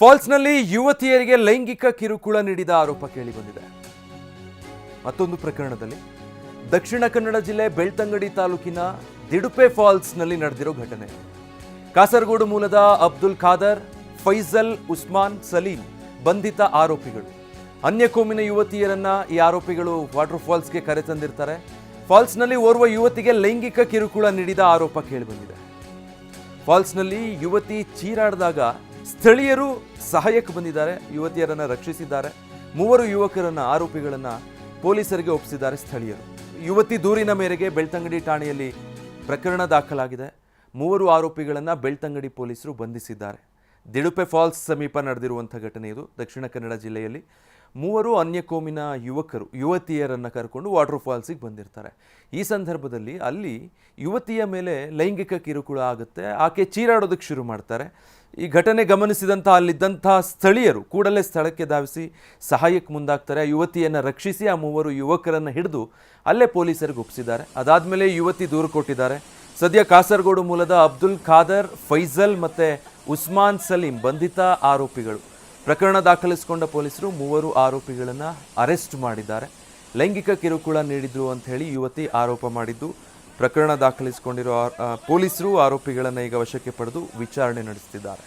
ಫಾಲ್ಸ್ನಲ್ಲಿ ಯುವತಿಯರಿಗೆ ಲೈಂಗಿಕ ಕಿರುಕುಳ ನೀಡಿದ ಆರೋಪ ಕೇಳಿಬಂದಿದೆ. ಮತ್ತೊಂದು ಪ್ರಕರಣದಲ್ಲಿ ದಕ್ಷಿಣ ಕನ್ನಡ ಜಿಲ್ಲೆ ಬೆಳ್ತಂಗಡಿ ತಾಲೂಕಿನ ದಿಡುಪೆ ಫಾಲ್ಸ್ನಲ್ಲಿ ನಡೆದಿರೋ ಘಟನೆ. ಕಾಸರಗೋಡು ಮೂಲದ ಅಬ್ದುಲ್ ಖಾದರ್, ಫೈಜಲ್, ಉಸ್ಮಾನ್, ಸಲೀಂ ಬಂಧಿತ ಆರೋಪಿಗಳು. ಅನ್ಯ ಕೋಮಿನ ಯುವತಿಯರನ್ನ ಈ ಆರೋಪಿಗಳು ವಾಟರ್ ಫಾಲ್ಸ್ಗೆ ಕರೆತಂದಿರ್ತಾರೆ. ಫಾಲ್ಸ್ನಲ್ಲಿ ಓರ್ವ ಯುವತಿಗೆ ಲೈಂಗಿಕ ಕಿರುಕುಳ ನೀಡಿದ ಆರೋಪ ಕೇಳಿಬಂದಿದೆ. ಫಾಲ್ಸ್ನಲ್ಲಿ ಯುವತಿ ಚೀರಾಡಿದಾಗ ಸ್ಥಳೀಯರು ಸಹಾಯಕ್ಕೆ ಬಂದಿದ್ದಾರೆ, ಯುವತಿಯರನ್ನು ರಕ್ಷಿಸಿದ್ದಾರೆ. 3 ಯುವಕರನ್ನ ಆರೋಪಿಗಳನ್ನ ಪೊಲೀಸರಿಗೆ ಒಪ್ಪಿಸಿದ್ದಾರೆ ಸ್ಥಳೀಯರು. ಯುವತಿ ದೂರಿನ ಮೇರೆಗೆ ಬೆಳ್ತಂಗಡಿ ಠಾಣೆಯಲ್ಲಿ ಪ್ರಕರಣ ದಾಖಲಾಗಿದೆ. 3 ಆರೋಪಿಗಳನ್ನ ಬೆಳ್ತಂಗಡಿ ಪೊಲೀಸರು ಬಂಧಿಸಿದ್ದಾರೆ. ದಿಡುಪೆ ಫಾಲ್ಸ್ ಸಮೀಪ ನಡೆದಿರುವಂಥ ಘಟನೆ ಇದು. ದಕ್ಷಿಣ ಕನ್ನಡ ಜಿಲ್ಲೆಯಲ್ಲಿ 3 ಅನ್ಯ ಕೋಮಿನ ಯುವಕರು ಯುವತಿಯರನ್ನು ಕರ್ಕೊಂಡು ವಾಟರ್ ಫಾಲ್ಸಿಗೆ ಬಂದಿರ್ತಾರೆ. ಈ ಸಂದರ್ಭದಲ್ಲಿ ಅಲ್ಲಿ ಯುವತಿಯ ಮೇಲೆ ಲೈಂಗಿಕ ಕಿರುಕುಳ ಆಗುತ್ತೆ. ಆಕೆ ಚೀರಾಡೋದಕ್ಕೆ ಶುರು ಮಾಡ್ತಾರೆ. ಈ ಘಟನೆ ಗಮನಿಸಿದಂಥ ಅಲ್ಲಿದ್ದಂಥ ಸ್ಥಳೀಯರು ಕೂಡಲೇ ಸ್ಥಳಕ್ಕೆ ಧಾವಿಸಿ ಸಹಾಯಕ್ಕೆ ಮುಂದಾಗ್ತಾರೆ. ಯುವತಿಯನ್ನು ರಕ್ಷಿಸಿ ಆ 3 ಯುವಕರನ್ನು ಹಿಡಿದು ಅಲ್ಲೇ ಪೊಲೀಸರಿಗೆ ಒಪ್ಪಿಸಿದ್ದಾರೆ. ಅದಾದಮೇಲೆ ಯುವತಿ ದೂರು ಕೊಟ್ಟಿದ್ದಾರೆ. ಸದ್ಯ ಕಾಸರಗೋಡು ಮೂಲದ ಅಬ್ದುಲ್ ಖಾದರ್, ಫೈಜಲ್ ಮತ್ತು ಉಸ್ಮಾನ್, ಸಲೀಂ ಬಂಧಿತ ಆರೋಪಿಗಳು. ಪ್ರಕರಣ ದಾಖಲಿಸಿಕೊಂಡ ಪೊಲೀಸರು 3 ಆರೋಪಿಗಳನ್ನು ಅರೆಸ್ಟ್ ಮಾಡಿದ್ದಾರೆ. ಲೈಂಗಿಕ ಕಿರುಕುಳ ನೀಡಿದ್ರು ಅಂತ ಹೇಳಿ ಯುವತಿ ಆರೋಪ ಮಾಡಿದ್ದು. ಪ್ರಕರಣ ದಾಖಲಿಸಿಕೊಂಡಿರೋ ಪೊಲೀಸರು ಆರೋಪಿಗಳನ್ನು ಈಗ ವಶಕ್ಕೆ ಪಡೆದು ವಿಚಾರಣೆ ನಡೆಸುತ್ತಿದ್ದಾರೆ.